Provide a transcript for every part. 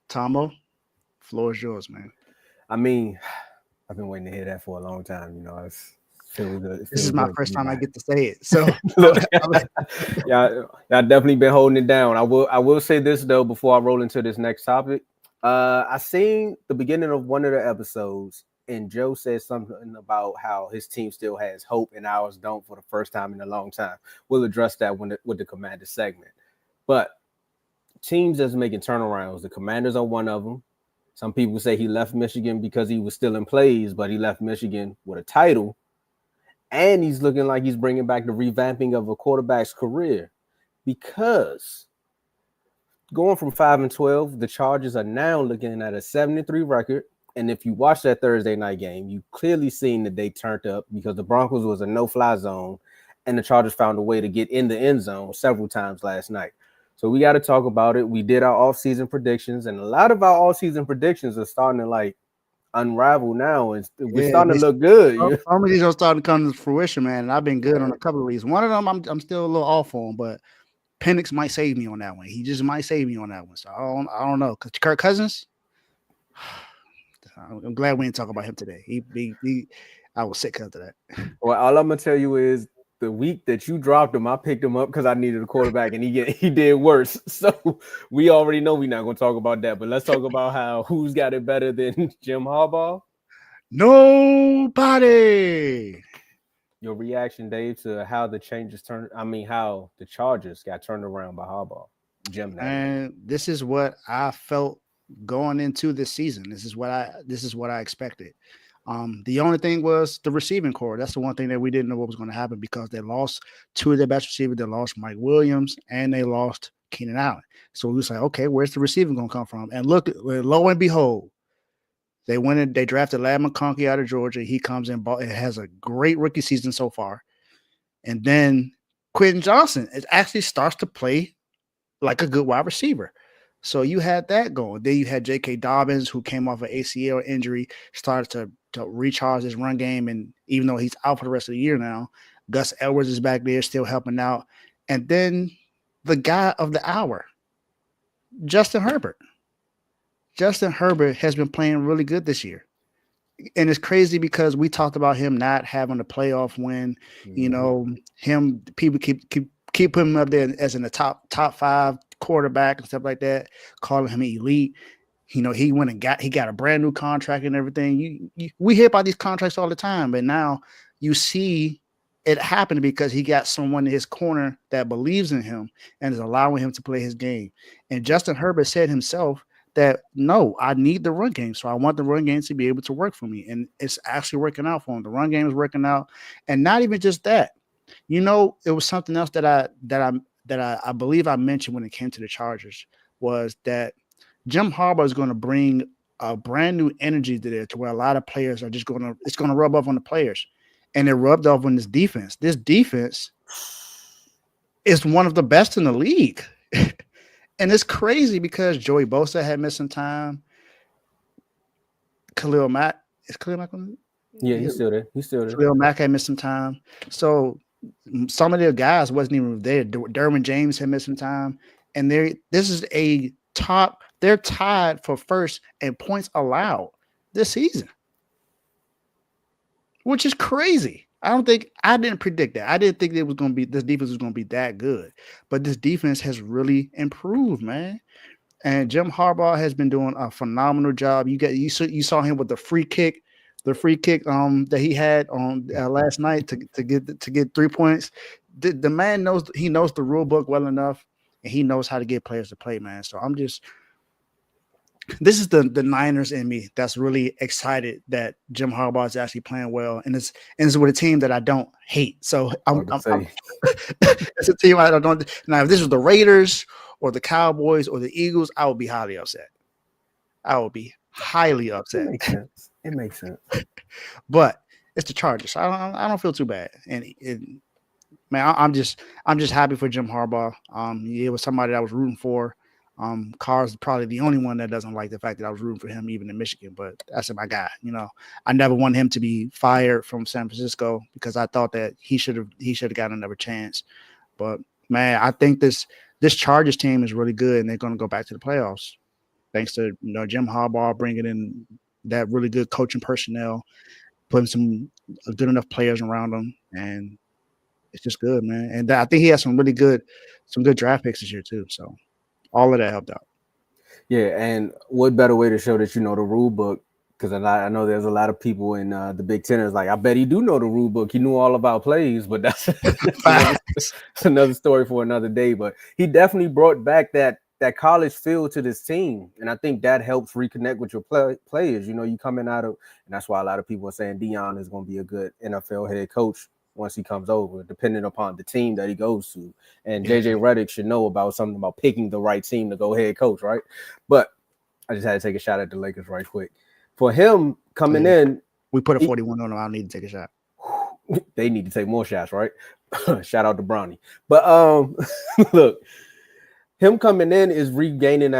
Tomo, floor is yours, man. I mean, I've been waiting to hear that for a long time. It's feels good. It This is feels my good to first be time I back. get to say it. So, Look, yeah, I definitely been holding it down. I will say this though before I roll into this next topic. I seen the beginning of one of the episodes, and Joe said something about how his team still has hope and ours don't for the first time in a long time. We'll address that with the Commander segment. But teams that's making turnarounds, the Commanders are one of them. Some people say he left Michigan because he was still in plays, but he left Michigan with a title, and he's looking like he's bringing back the revamping of a quarterback's career because going from 5-12, the Chargers are now looking at a 73 record. And if you watch that Thursday night game, you clearly seen that they turned up because the Broncos was a no-fly zone, and the Chargers found a way to get in the end zone several times last night. So we got to talk about it. We did our off-season predictions, and a lot of our off-season predictions are starting to like unravel now, and we're yeah, starting to look good. some of these are starting to come to fruition, man. And I've been good on a couple of these. One of them, I'm still a little off on, but Penix might save me on that one. He just might save me on that one. So I don't know. Cause Kirk Cousins, I'm glad we didn't talk about him today. I was sick after that. Well, all I'm gonna tell you is the week that you dropped him, I picked him up because I needed a quarterback, and he did worse. So we already know we're not gonna talk about that. But let's talk about how who's got it better than Jim Harbaugh. Nobody. Your reaction, Dave, to how the changes turned. I mean, how the Chargers got turned around by Harbaugh, Jim. That is. And this is what I felt going into this season. This is what I expected. The only thing was the receiving core. That's the one thing that we didn't know what was going to happen because they lost two of their best receivers. They lost Mike Williams and they lost Keenan Allen. So we was like, okay, where's the receiving going to come from? And look, lo and behold, they went in. They drafted Lad McConkey out of Georgia. He comes in, it has a great rookie season so far. And then Quentin Johnson, it actually starts to play like a good wide receiver. So you had that going. Then you had J.K. Dobbins, who came off an ACL injury, started to recharge his run game. And even though he's out for the rest of the year now, Gus Edwards is back there still helping out. And then the guy of the hour, Justin Herbert. Justin Herbert has been playing really good this year. And it's crazy because we talked about him not having a playoff win. You know, him people keep him up there as in the top five quarterback and stuff like that, calling him elite. You know, he went and got a brand new contract and everything. We hear about these contracts all the time, but now you see it happened because he got someone in his corner that believes in him and is allowing him to play his game. And Justin Herbert said himself that no, I need the run game. So I want the run game to be able to work for me. And it's actually working out for him. The run game is working out. And not even just that. You know, it was something else that I believe I mentioned when it came to the Chargers was that Jim Harbaugh is going to bring a brand new energy to there to where a lot of players are just it's going to rub off on the players. And it rubbed off on this defense. This defense is one of the best in the league. And it's crazy because Joey Bosa had missed some time. Khalil Mack. Is Khalil Mack on? Yeah, he's still there. Khalil Mack had missed some time. So some of their guys wasn't even there. Derwin James had missed some time. And this is they're tied for first in points allowed this season, which is crazy. I didn't predict that. I didn't think this defense was going to be that good, but this defense has really improved, man. And Jim Harbaugh has been doing a phenomenal job. You saw him with the free kick that he had on last night to get 3 points. The man knows the rule book well enough, and he knows how to get players to play, man. So this is the Niners in me that's really excited that Jim Harbaugh is actually playing well, and it's with a team that I don't hate. So it's a team I don't. Now, if this was the Raiders or the Cowboys or the Eagles, I would be highly upset. I would be highly upset. It makes sense. But it's the Chargers. So I don't feel too bad, and man, I'm just happy for Jim Harbaugh. It was somebody that I was rooting for. Carr's probably the only one that doesn't like the fact that I was rooting for him even in Michigan, but that's my guy. You know, I never wanted him to be fired from San Francisco because I thought that he should have gotten another chance. But man, I think this Chargers team is really good and they're going to go back to the playoffs. thanks to Jim Harbaugh bringing in that really good coaching personnel, putting some good enough players around him, and it's just good, man. And I think he has some good draft picks this year too. So all of that helped out. Yeah, and what better way to show that you know the rule book? Because I know there's a lot of people in the Big Ten is like, I bet he do know the rule book. He knew all about plays, but that's another story for another day. But he definitely brought back that college feel to this team, and I think that helps reconnect with your players. You know, you coming out of, and that's why a lot of people are saying Deion is going to be a good NFL head coach once he comes over, depending upon the team that he goes to. And JJ Redick should know about something about picking the right team to go head coach, right? But I just had to take a shot at the Lakers right quick. For him coming in, we put a 41 on him. I need to take a shot. They need to take more shots, right? Shout out to Bronny. But look, him coming in is rebuilding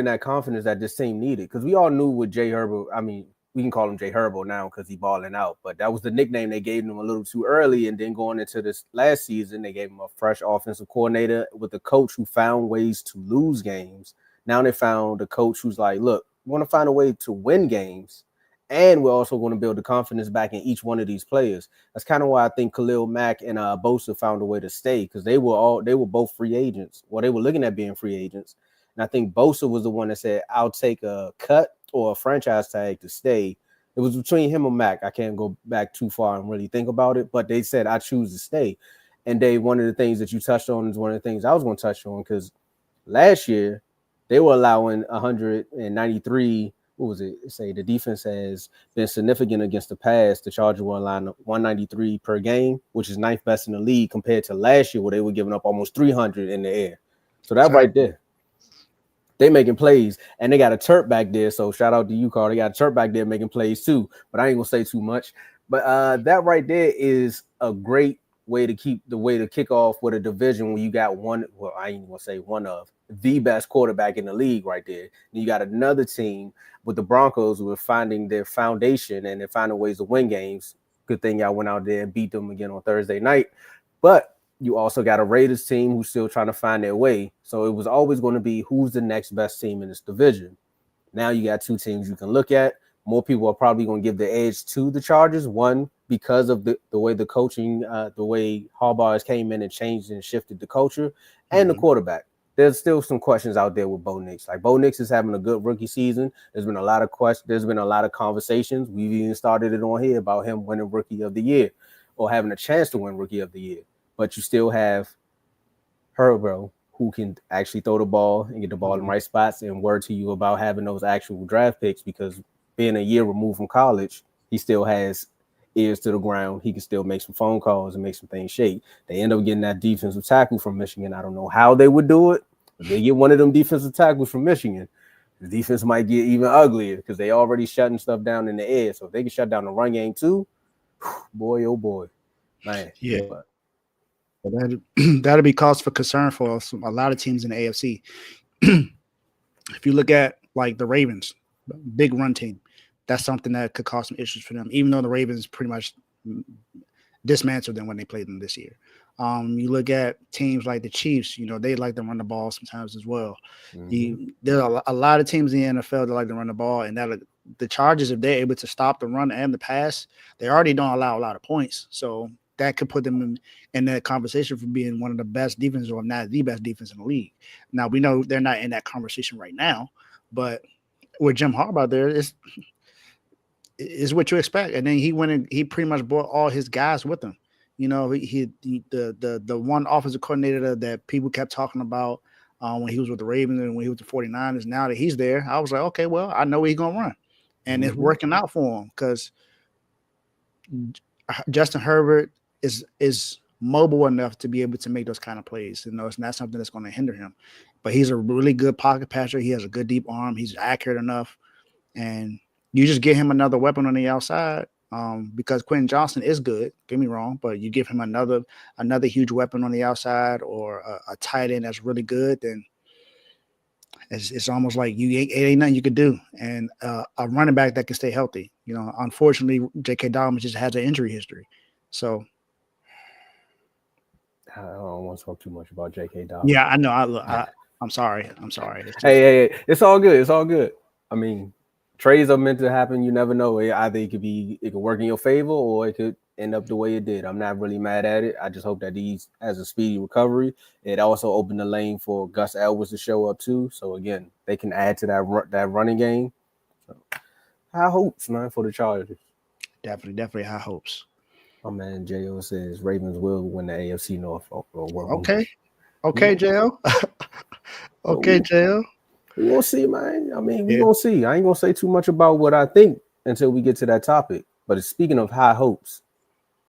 that confidence that this team needed. Because we all knew with Jay Herbo, I mean, we can call him Jay Herbo now because he's balling out, but that was the nickname they gave him a little too early. And then going into this last season, they gave him a fresh offensive coordinator with a coach who found ways to lose games. Now they found a coach who's like, look, we want to find a way to win games, and we're also going to build the confidence back in each one of these players. That's kind of why I think Khalil Mack and Bosa found a way to stay, because they were both free agents. Well, they were looking at being free agents. And I think Bosa was the one that said, I'll take a cut or a franchise tag to stay. It was between him and Mac. I can't go back too far and really think about it, but they said, I choose to stay. And Dave, one of the things that you touched on is one of the things I was going to touch on, because last year they were allowing 193. What was it? Say the defense has been significant against the pass. The Chargers were allowing 193 per game, which is ninth best in the league compared to last year where they were giving up almost 300 in the air. So that right there. They making plays, and they got a Turp back there. So shout out to you, Carl. They got a Turp back there making plays too. But I ain't gonna say too much. But that right there is a great way to kick off with a division when you got one. Well, I ain't gonna say one of the best quarterback in the league right there. And you got another team with the Broncos who are finding their foundation and they're finding ways to win games. Good thing y'all went out there and beat them again on Thursday night. But you also got a Raiders team who's still trying to find their way. So it was always going to be who's the next best team in this division. Now you got two teams you can look at. More people are probably going to give the edge to the Chargers. One, because of the way the coaching, the way Harbaugh has came in and changed and shifted the culture, and the quarterback. There's still some questions out there with Bo Nix. Like Bo Nix is having a good rookie season. There's been a lot of questions. There's been a lot of conversations. We've even started it on here about him winning Rookie of the Year or having a chance to win Rookie of the Year. But you still have Harbaugh, who can actually throw the ball and get the ball in the right spots, and word to you about having those actual draft picks, because being a year removed from college, he still has ears to the ground. He can still make some phone calls and make some things shake. They end up getting that defensive tackle from Michigan. I don't know how they would do it. If they get one of them defensive tackles from Michigan, the defense might get even uglier because they already shutting stuff down in the air. So if they can shut down the run game too, boy, oh boy, man. Yeah. That'll be cause for concern for a lot of teams in the AFC. If you look at like the Ravens, big run team, that's something that could cause some issues for them, even though the Ravens pretty much dismantled them when they played them this year. You look at teams like the Chiefs, they like to run the ball sometimes as well. There are a lot of teams in the NFL that like to run the ball, and that the Chargers, if they're able to stop the run and the pass, they already don't allow a lot of points. So that could put them in that conversation for being one of the best defenses, or not the best defense in the league. Now, we know they're not in that conversation right now, but with Jim Harbaugh there, it's what you expect. And then he went and he pretty much brought all his guys with him. The one offensive coordinator that people kept talking about when he was with the Ravens and when he was the 49ers, now that he's there, I was like, okay, well, I know he's going to run. And it's working out for him because Justin Herbert is mobile enough to be able to make those kind of plays. It's not something that's going to hinder him. But he's a really good pocket passer. He has a good deep arm. He's accurate enough. And you just give him another weapon on the outside because Quentin Johnson is good. Get me wrong, but you give him another huge weapon on the outside or a tight end that's really good, then it's almost like it ain't nothing you could do. And a running back that can stay healthy. Unfortunately, J.K. Dobbins just has an injury history. So I don't want to talk too much about J.K. Dobbins. Yeah, I know. I'm sorry. I'm sorry. It's just Hey, it's all good. It's all good. I mean, trades are meant to happen. You never know. Either it could work in your favor or it could end up the way it did. I'm not really mad at it. I just hope that these has a speedy recovery. It also opened the lane for Gus Edwards to show up too. So again, they can add to that running game. So, high hopes, man, for the Chargers. definitely high hopes. My man Jo says Ravens will win the AFC North. Okay. We Okay, gonna, JL. Okay, we, JL. we gonna see, man. I mean, we Yeah. gonna see. I ain't gonna say too much about what I think until we get to that topic. But speaking of high hopes,